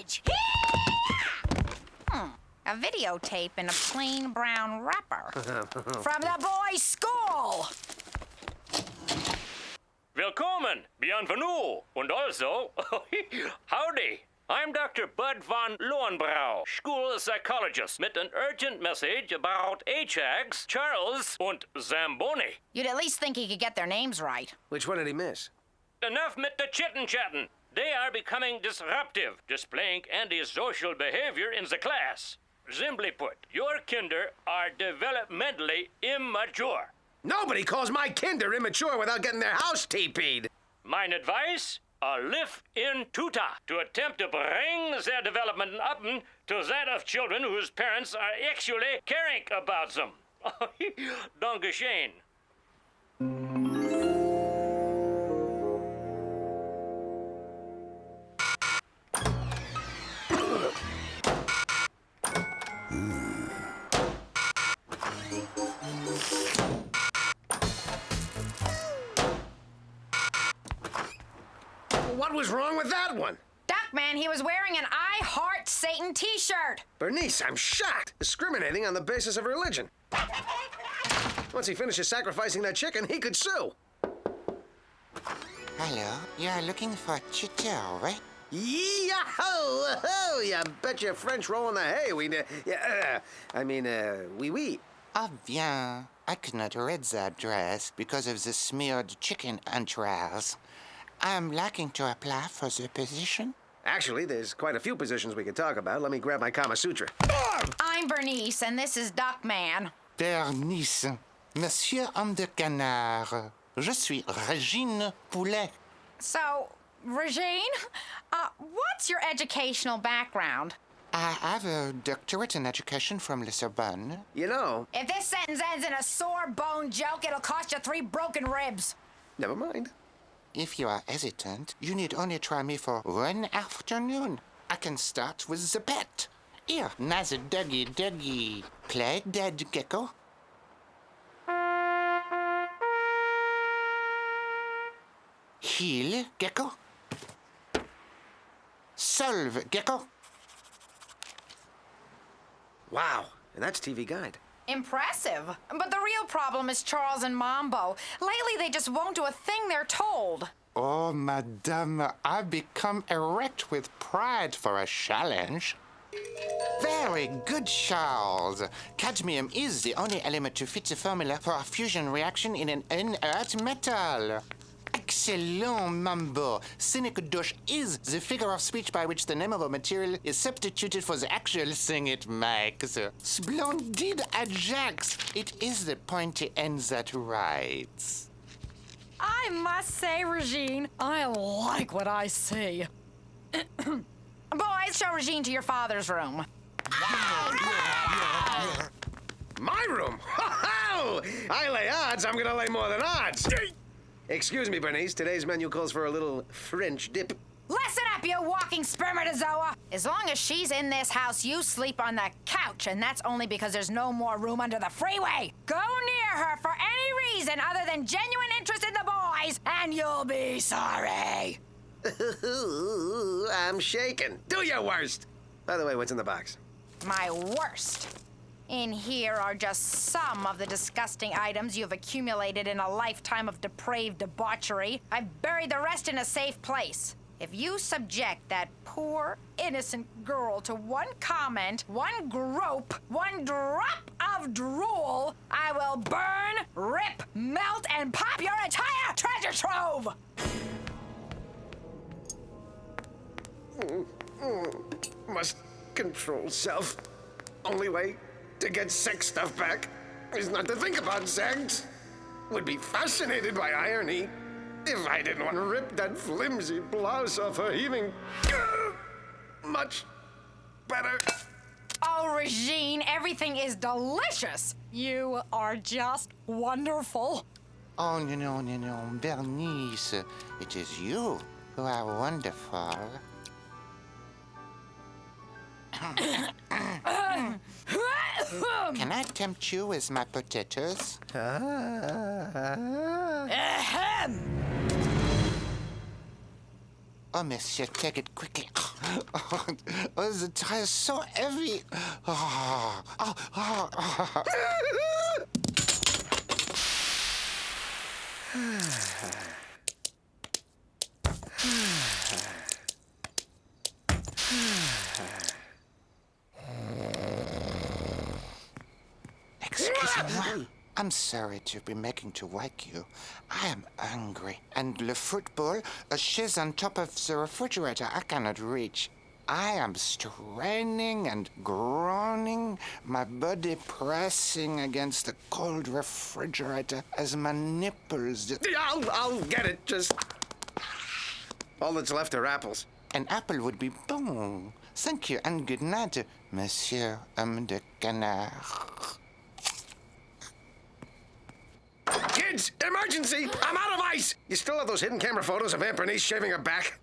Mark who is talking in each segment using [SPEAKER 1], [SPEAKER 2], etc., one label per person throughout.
[SPEAKER 1] college.
[SPEAKER 2] A videotape in a plain brown wrapper. From the boys' school.
[SPEAKER 3] Willkommen, bienvenue, und also, howdy. I'm Dr. Bud von Lohenbrau, school psychologist, mit an urgent message about Ajax, Charles, und Zamboni.
[SPEAKER 2] You'd at least think he could get their names right.
[SPEAKER 4] Which one did he miss?
[SPEAKER 3] Enough mit the chittin'-chattin'. They are becoming disruptive, displaying antisocial behavior in the class. Simply put, your kinder are developmentally immature.
[SPEAKER 4] Nobody calls my kinder immature without getting their house TP'd.
[SPEAKER 3] Mine advice? A live-in tutor to attempt to bring their development up to that of children whose parents are actually caring about them. Dankeschön.
[SPEAKER 4] What was wrong with that one?
[SPEAKER 2] Duckman, he was wearing an I Heart Satan t-shirt.
[SPEAKER 4] Bernice, I'm shocked. Discriminating on the basis of religion. Once he finishes sacrificing that chicken, he could sue.
[SPEAKER 5] Hello, you are looking for a tutor, right?
[SPEAKER 4] Yee-ho! Oh, you bet your French roll in the hay. Oui, oui.
[SPEAKER 5] Ah bien, I could not read the address because of the smeared chicken entrails. I am lacking to apply for the position.
[SPEAKER 4] Actually, there's quite a few positions we could talk about. Let me grab my Kama Sutra.
[SPEAKER 2] I'm Bernice, and this is Duckman.
[SPEAKER 5] Bernice, Monsieur Homme de Canard. Je suis Régine Poulet.
[SPEAKER 2] So, Regine, what's your educational background?
[SPEAKER 5] I have a doctorate in education from the Sorbonne.
[SPEAKER 4] You know,
[SPEAKER 2] If this sentence ends in a sore bone joke, it'll cost you 3 broken ribs.
[SPEAKER 4] never mind.
[SPEAKER 5] If you are hesitant, you need only try me for one afternoon. I can start with the pet. Here, nice doggy. Play dead gecko. Heal gecko. Solve gecko.
[SPEAKER 4] Wow, and that's TV Guide.
[SPEAKER 2] Impressive. But the real problem is Charles and Mambo. Lately, they just won't do a thing they're told.
[SPEAKER 5] Oh, madame, I've become erect with pride for a challenge. Very good, Charles. Cadmium is the only element to fit the formula for a fusion reaction in an inert metal. Excellent, Mambo. Cynic douche is the figure of speech by which the name of a material is substituted for the actual thing it makes. Splendid, Ajax. It is the pointy end that writes.
[SPEAKER 2] I must say, Regine, I like what I see. Boys, show Regine to your father's room.
[SPEAKER 4] My room? Ho-ho! I lay odds, I'm gonna lay more than odds. Excuse me, Bernice. Today's menu calls for a little French dip.
[SPEAKER 2] Listen up, you walking spermatozoa! As long as she's in this house, you sleep on the couch, and that's only because there's no more room under the freeway. Go near her for any reason other than genuine interest in the boys, and you'll be sorry.
[SPEAKER 4] I'm shaking. Do your worst. By the way, what's in the box?
[SPEAKER 2] My worst. In here are just some of the disgusting items you've accumulated in a lifetime of depraved debauchery. I've buried the rest in a safe place. If you subject that poor, innocent girl to one comment, one grope, one drop of drool, I will burn, rip, melt, and pop your entire treasure trove!
[SPEAKER 4] Must control self. Only way to get sex stuff back is not to think about sex. Would be fascinated by irony if I didn't want to rip that flimsy blouse off her heaving. Much better.
[SPEAKER 2] Oh, Regine, everything is delicious. You are just wonderful.
[SPEAKER 5] Oh, no, Bernice. It is you who are wonderful. Can I tempt you with my potatoes?
[SPEAKER 2] Ahem.
[SPEAKER 5] Oh, monsieur, take it quickly. Oh, the tray is so heavy. Excusez-moi. I'm sorry to be making to wake you. I am hungry. And the football, a chaise on top of the refrigerator I cannot reach. I am straining and groaning, my body pressing against the cold refrigerator as my nipples...
[SPEAKER 4] Yeah, I'll get it, just... All that's left are apples.
[SPEAKER 5] An apple would be bon. Thank you, and good night, Monsieur Homme de Canard.
[SPEAKER 4] Kids, emergency! I'm out of ice! You still have those hidden camera photos of Aunt Bernice shaving her back?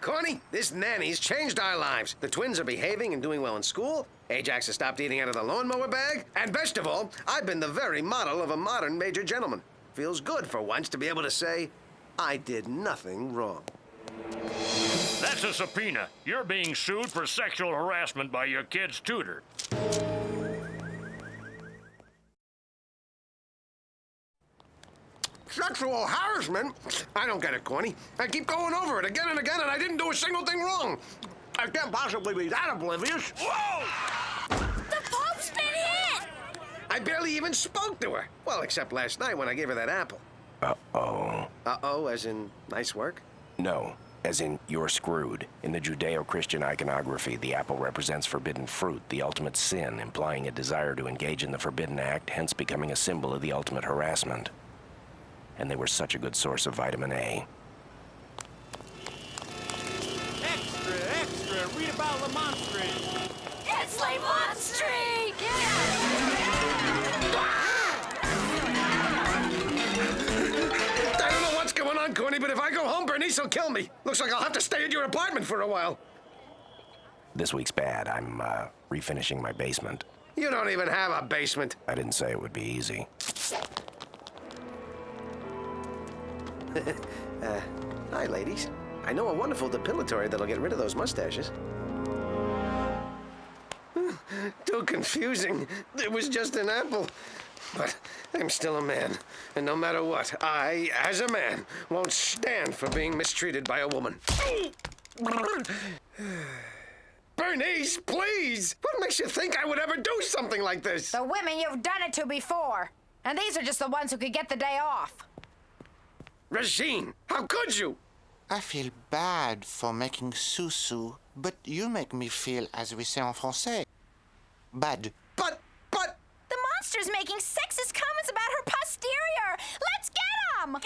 [SPEAKER 4] Corny, this nanny's changed our lives. The twins are behaving and doing well in school. Ajax has stopped eating out of the lawnmower bag. And best of all, I've been the very model of a modern major gentleman. Feels good for once to be able to say, I did nothing wrong.
[SPEAKER 3] That's a subpoena. You're being sued for sexual harassment by your kid's tutor.
[SPEAKER 4] Sexual harassment? I don't get it, Corny. I keep going over it again and again, and I didn't do a single thing wrong. I can't possibly be that oblivious. Whoa!
[SPEAKER 2] The Pope's been hit!
[SPEAKER 4] I barely even spoke to her. Well, except last night when I gave her that apple.
[SPEAKER 1] Uh-oh.
[SPEAKER 4] Uh-oh, as in nice work?
[SPEAKER 1] No, as in you're screwed. In the Judeo-Christian iconography, the apple represents forbidden fruit, the ultimate sin, implying a desire to engage in the forbidden act, hence becoming a symbol of the ultimate harassment. And they were such a good source of vitamin A.
[SPEAKER 6] Extra, extra, read about Le Monstre.
[SPEAKER 2] It's Le Monstre!
[SPEAKER 4] I don't know what's going on, Corny, but if I go home, Bernice will kill me. Looks like I'll have to stay at your apartment for a while.
[SPEAKER 1] This week's bad. I'm, refinishing my basement.
[SPEAKER 4] You don't even have a basement.
[SPEAKER 1] I didn't say it would be easy.
[SPEAKER 4] Hi, ladies. I know a wonderful depilatory that'll get rid of those mustaches. Too confusing. It was just an apple. But I'm still a man. And no matter what, I, as a man, won't stand for being mistreated by a woman. Bernice, please! What makes you think I would ever do something like this?
[SPEAKER 2] The women you've done it to before. And these are just the ones who could get the day off.
[SPEAKER 4] Regine, how could you?
[SPEAKER 5] I feel bad for making Susu, but you make me feel, as we say en français, bad.
[SPEAKER 4] But...
[SPEAKER 2] The monster's making sexist comments about her posterior. Let's get him!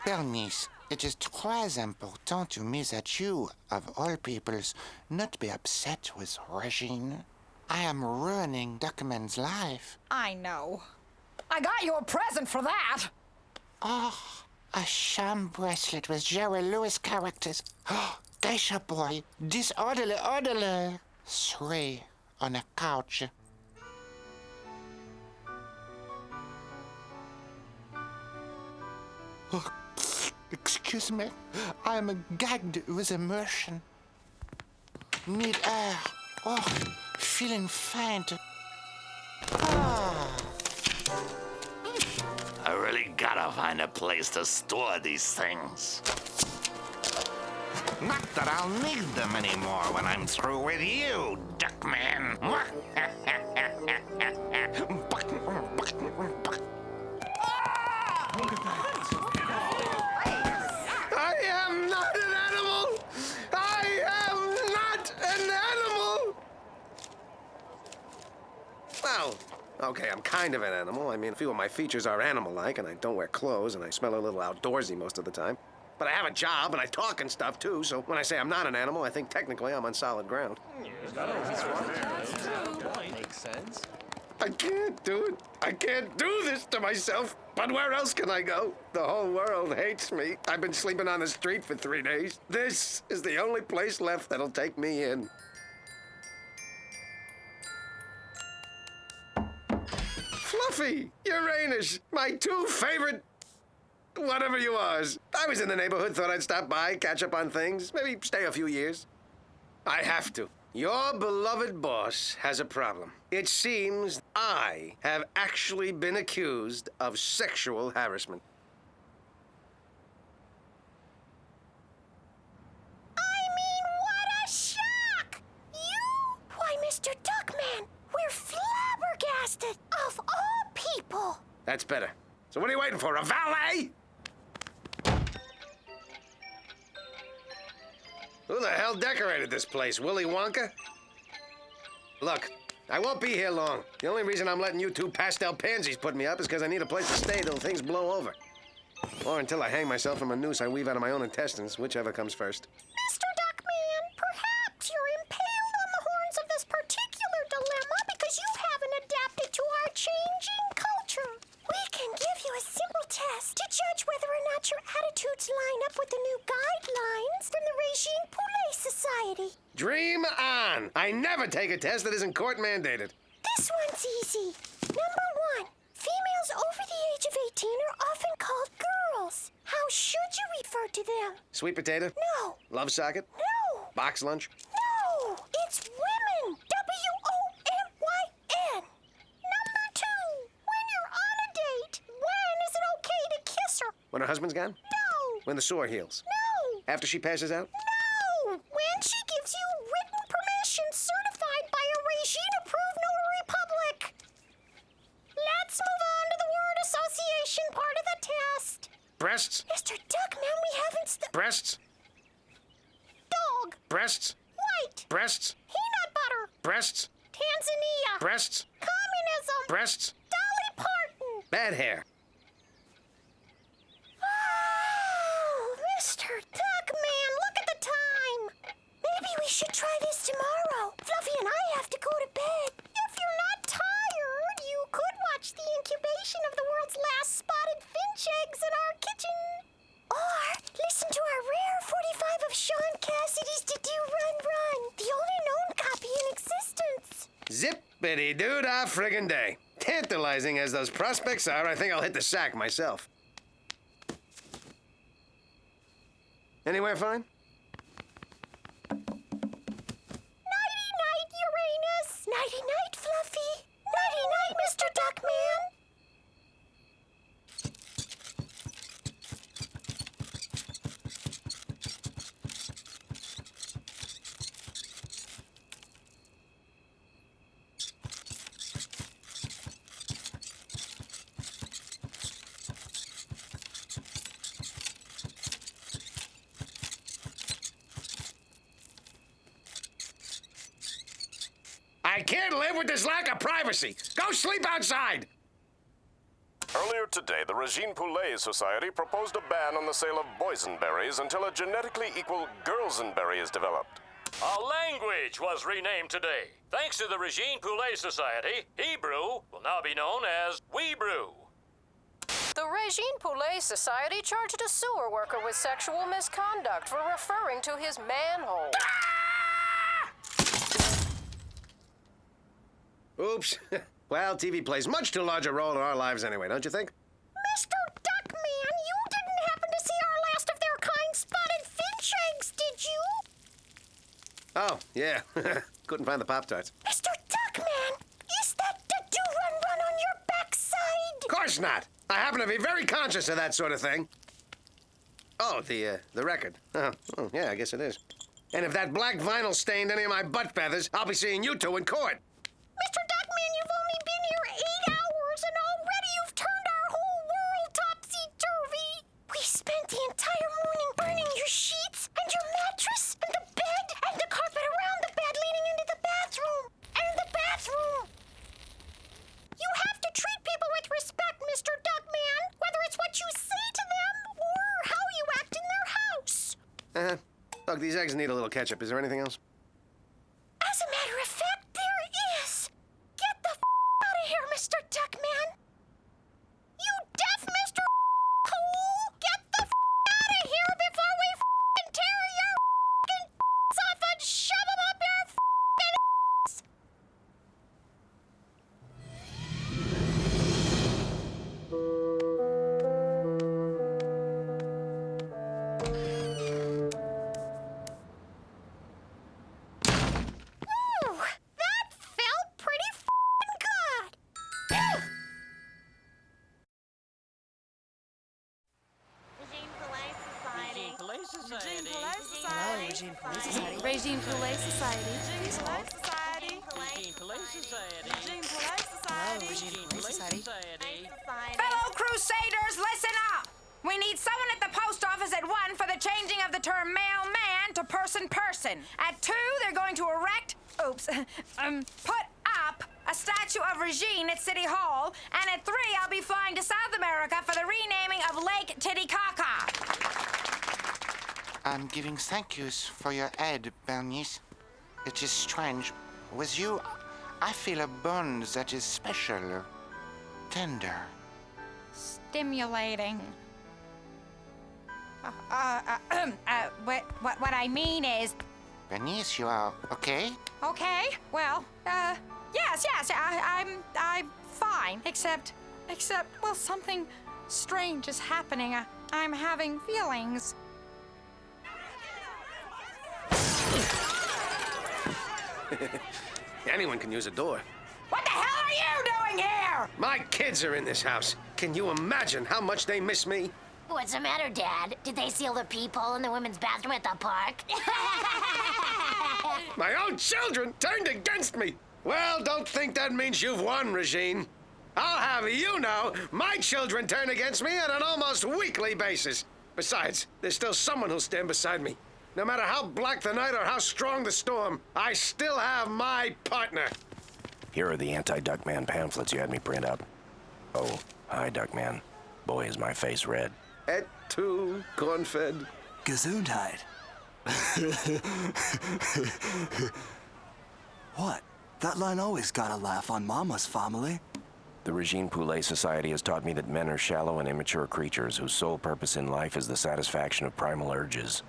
[SPEAKER 5] Bernice, it is très important to me that you, of all peoples, not be upset with Regine. I am ruining Duckman's life.
[SPEAKER 2] I know. I got you a present for that.
[SPEAKER 5] Oh, a sham bracelet with Jerry Lewis characters. Oh, geisha boy, disorderly, orderly. 3 on a couch. Oh, excuse me, I am gagged with immersion. Need air. Oh, feeling faint. Ah.
[SPEAKER 7] I really gotta find a place to store these things. Not that I'll need them anymore when I'm through with you, Duckman.
[SPEAKER 4] I am not an animal! I am not an animal! Well, okay, I'm kind of an animal. I mean, a few of my features are animal-like, and I don't wear clothes, and I smell a little outdoorsy most of the time. But I have a job, and I talk and stuff, too, so when I say I'm not an animal, I think technically I'm on solid ground.
[SPEAKER 6] Makes sense.
[SPEAKER 4] I can't do it. I can't do this to myself. But where else can I go? The whole world hates me. I've been sleeping on the street for 3 days. This is the only place left that'll take me in. Fluffy! Fluffy, Uranus, my two favorite... whatever you are. I was in the neighborhood, thought I'd stop by, catch up on things, maybe stay a few years. I have to. Your beloved boss has a problem. It seems I have actually been accused of sexual harassment.
[SPEAKER 8] I mean, what a shock! You? Why, Mr. Duckman, we're flabbergasted, of all people!
[SPEAKER 4] That's better. So what are you waiting for, a valet? Who the hell decorated this place, Willy Wonka? Look, I won't be here long. The only reason I'm letting you two pastel pansies put me up is because I need a place to stay till things blow over. Or until I hang myself from a noose I weave out of my own intestines, whichever comes first.
[SPEAKER 8] Mr. Duckman, perhaps you're impaled on the horns of this particular dilemma because you haven't adapted to our changing culture. We can give you a simple test to judge whether or not your attitudes line up with the new guidelines from the Regine Poulet Society.
[SPEAKER 4] Dream on! I never take a test that isn't court mandated.
[SPEAKER 8] This one's easy. Number 1, females over the age of 18 are often called girls. How should you refer to them?
[SPEAKER 4] Sweet potato?
[SPEAKER 8] No.
[SPEAKER 4] Love socket?
[SPEAKER 8] No.
[SPEAKER 4] Box lunch?
[SPEAKER 8] No. It's women. WOMYN. Number 2, when you're on a date, when is it okay to kiss her?
[SPEAKER 4] When her husband's gone?
[SPEAKER 8] No.
[SPEAKER 4] When the sore heals?
[SPEAKER 8] No.
[SPEAKER 4] After she passes out?
[SPEAKER 8] No. When she gives you written permission certified by a Regine-approved notary public. Let's move on to the word association part of the test.
[SPEAKER 4] Breasts?
[SPEAKER 8] Mr. Duckman, we haven't
[SPEAKER 4] Breasts?
[SPEAKER 8] Dog.
[SPEAKER 4] Breasts?
[SPEAKER 8] White.
[SPEAKER 4] Breasts?
[SPEAKER 8] Peanut butter.
[SPEAKER 4] Breasts?
[SPEAKER 8] Tanzania.
[SPEAKER 4] Breasts?
[SPEAKER 8] Communism.
[SPEAKER 4] Breasts?
[SPEAKER 8] Dolly Parton.
[SPEAKER 4] Bad hair.
[SPEAKER 8] Oh, Mr. Duckman, look at the time. Maybe we should try this tomorrow. Fluffy and I have to go to bed. If you're not tired, you could watch the incubation of the world's last spotted finch eggs in our kitchen. Or listen to our rare 45 of Sean Cassidy's To Do Run Run, the only known copy in existence.
[SPEAKER 4] Zippity-doo-dah friggin' day. Tantalizing as those prospects are, I think I'll hit the sack myself. Anywhere fine?
[SPEAKER 8] Nighty-night, Uranus. Nighty-night, Fluffy. Nighty-night, Mr. Duckman.
[SPEAKER 4] I can't live with this lack of privacy. Go sleep outside.
[SPEAKER 9] Earlier today, the Regine Poulet Society proposed a ban on the sale of boysenberries until a genetically equal girlsenberry is developed.
[SPEAKER 3] Our language was renamed today. Thanks to the Regine Poulet Society, Hebrew will now be known as Weebrew.
[SPEAKER 10] The Regine Poulet Society charged a sewer worker with sexual misconduct for referring to his manhole.
[SPEAKER 4] Oops. Well, TV plays much too large a role in our lives anyway, don't you think?
[SPEAKER 8] Mr. Duckman, you didn't happen to see our last of their kind spotted finch eggs, did you?
[SPEAKER 4] Oh, yeah. Couldn't find the Pop-Tarts.
[SPEAKER 8] Mr. Duckman, is that the do-run-run on your backside?
[SPEAKER 4] Of course not. I happen to be very conscious of that sort of thing. Oh, the record. Oh, yeah, I guess it is. And if that black vinyl stained any of my butt feathers, I'll be seeing you two in court.
[SPEAKER 8] Mr. Duckman, you've only been here 8 hours, and already you've turned our whole world topsy-turvy. We spent the entire morning burning your sheets, and your mattress, and the bed, and the carpet around the bed leading into the bathroom. And the bathroom. You have to treat people with respect, Mr. Duckman, whether it's what you say to them or how you act in their house.
[SPEAKER 4] Look, these eggs need a little ketchup. Is there anything else?
[SPEAKER 8] As a matter of fact, there is. Get the out of here, Mr. Duckman. You deaf, Mr. Cool? Get the out of here before we tear your off and shove them up your ass.
[SPEAKER 6] Police Society.
[SPEAKER 11] Regime Police Society. Regime Police Society.
[SPEAKER 6] Regime Police Society. Regime Police Society.
[SPEAKER 11] Regime Police Society. Regime Police Society.
[SPEAKER 2] Fellow Crusaders, listen up! We need someone at the post office at 1 for the changing of the term male-man to person-person. At 2, they're going to erect, put up a statue of Regine at City Hall. And at 3, I'll be flying to South America for the renaming of Lake Titicaca.
[SPEAKER 5] I'm giving thank yous for your aid, Bernice. It is strange. With you, I feel a bond that is special, tender.
[SPEAKER 2] Stimulating. What I mean is...
[SPEAKER 5] Bernice, you are okay?
[SPEAKER 2] Okay, well, yes, I'm fine, except, well, something strange is happening. I'm having feelings.
[SPEAKER 4] Anyone can use a door.
[SPEAKER 2] What the hell are you doing here?
[SPEAKER 4] My kids are in this house. Can you imagine how much they miss me?
[SPEAKER 8] What's the matter, Dad? Did they seal the peephole in the women's bathroom at the park?
[SPEAKER 4] My own children turned against me. Well, don't think that means you've won, Regine. I'll have you know, my children turn against me on an almost weekly basis. Besides, there's still someone who'll stand beside me. No matter how black the night or how strong the storm, I still have my partner.
[SPEAKER 1] Here are the anti-Duckman pamphlets you had me print up. Oh, hi, Duckman. Boy, is my face red.
[SPEAKER 4] Et tu, corn-fed.
[SPEAKER 12] Gesundheit. What? That line always got a laugh on Mama's family.
[SPEAKER 1] The Regine Poulet Society has taught me that men are shallow and immature creatures whose sole purpose in life is the satisfaction of primal urges.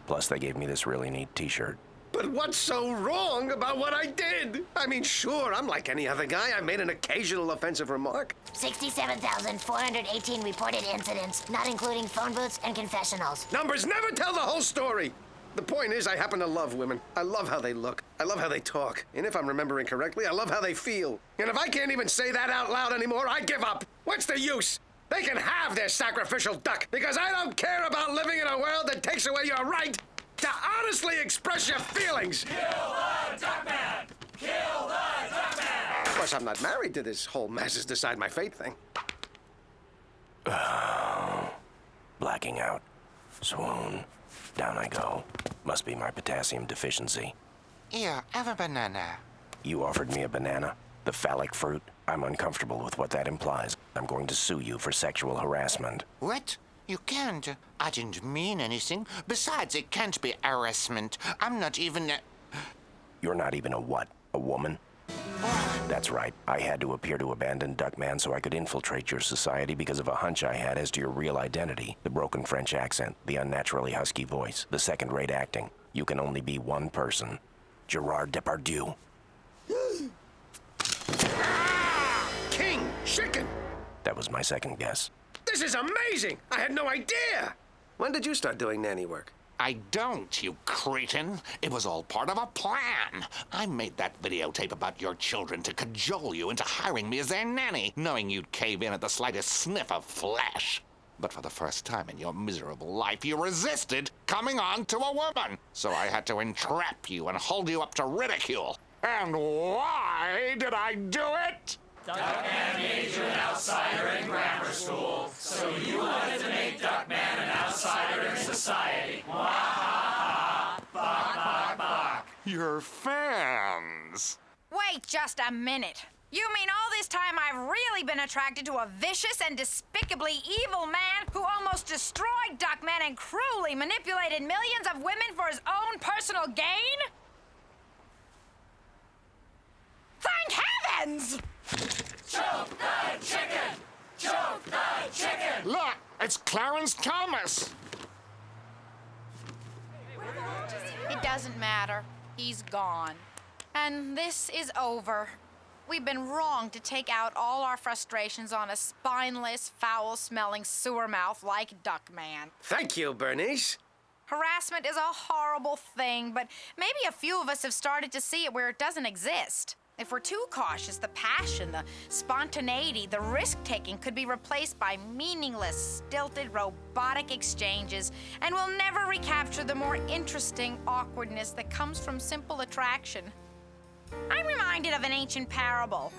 [SPEAKER 1] Plus, they gave me this really neat t-shirt.
[SPEAKER 4] But what's so wrong about what I did? I mean, sure, I'm like any other guy. I made an occasional offensive remark.
[SPEAKER 8] 67,418 reported incidents, not including phone booths and confessionals.
[SPEAKER 4] Numbers never tell the whole story. The point is, I happen to love women. I love how they look. I love how they talk. And if I'm remembering correctly, I love how they feel. And if I can't even say that out loud anymore, I give up. What's the use? They can have their sacrificial duck, because I don't care about living in a world that takes away your right to honestly express your feelings.
[SPEAKER 6] Kill the Duckman! Kill the Duckman!
[SPEAKER 4] Of course, I'm not married to this whole masses decide my fate thing.
[SPEAKER 1] Blacking out. Swoon. Down I go. Must be my potassium deficiency.
[SPEAKER 5] Here, have a banana.
[SPEAKER 1] You offered me a banana? The phallic fruit? I'm uncomfortable with what that implies. I'm going to sue you for sexual harassment.
[SPEAKER 5] What? You can't. I didn't mean anything. Besides, it can't be harassment. I'm not even a...
[SPEAKER 1] You're not even a what? A woman? That's right. I had to appear to abandon Duckman so I could infiltrate your society because of a hunch I had as to your real identity. The broken French accent, the unnaturally husky voice, the second-rate acting. You can only be one person. Gerard Depardieu.
[SPEAKER 4] King Chicken!
[SPEAKER 1] That was my second guess.
[SPEAKER 4] This is amazing! I had no idea! When did you start doing nanny work?
[SPEAKER 7] I don't, you cretin. It was all part of a plan. I made that videotape about your children to cajole you into hiring me as their nanny, knowing you'd cave in at the slightest sniff of flesh. But for the first time in your miserable life, you resisted coming on to a woman. So I had to entrap you and hold you up to ridicule. And why did I do it?
[SPEAKER 6] Duckman made you an outsider in grammar school, so you wanted to make Duckman an outsider in society. Bok, bok, bok.
[SPEAKER 7] Your fans.
[SPEAKER 2] Wait just a minute. You mean all this time I've really been attracted to a vicious and despicably evil man who almost destroyed Duckman and cruelly manipulated millions of women for his own personal gain? Thank heavens!
[SPEAKER 6] Choke the chicken! Choke the chicken!
[SPEAKER 7] Look, it's Clarence Thomas.
[SPEAKER 2] It doesn't matter. He's gone. And this is over. We've been wrong to take out all our frustrations on a spineless, foul-smelling sewer mouth like Duckman.
[SPEAKER 4] Thank you, Bernice.
[SPEAKER 2] Harassment is a horrible thing, but maybe a few of us have started to see it where it doesn't exist. If we're too cautious, the passion, the spontaneity, the risk-taking could be replaced by meaningless, stilted, robotic exchanges, and we'll never recapture the more interesting awkwardness that comes from simple attraction. I'm reminded of an ancient parable.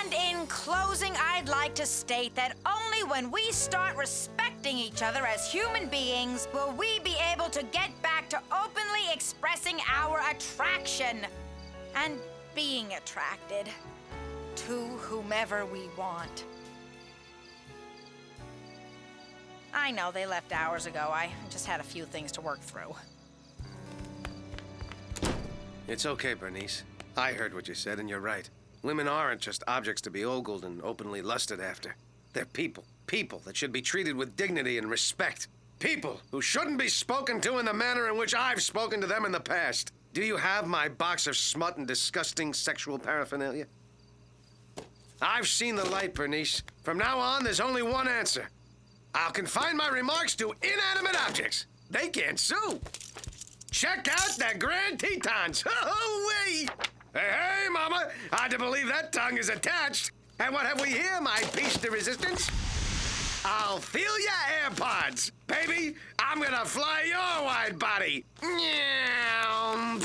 [SPEAKER 2] And in closing, I'd like to state that only when we start respecting each other as human beings will we be able to get back to openly expressing our attraction and being attracted to whomever we want. I know they left hours ago. I just had a few things to work through.
[SPEAKER 4] It's okay, Bernice. I heard what you said, and you're right. Women aren't just objects to be ogled and openly lusted after. They're people. People that should be treated with dignity and respect. People who shouldn't be spoken to in the manner in which I've spoken to them in the past. Do you have my box of smut and disgusting sexual paraphernalia? I've seen the light, Bernice. From now on, there's only one answer. I'll confine my remarks to inanimate objects. They can't sue. Check out the Grand Tetons. Oh-wee! Hey, Mama! Hard to believe that tongue is attached. And what have we here, my piece de resistance? I'll feel your AirPods. Baby, I'm gonna fly your wide body. Meow.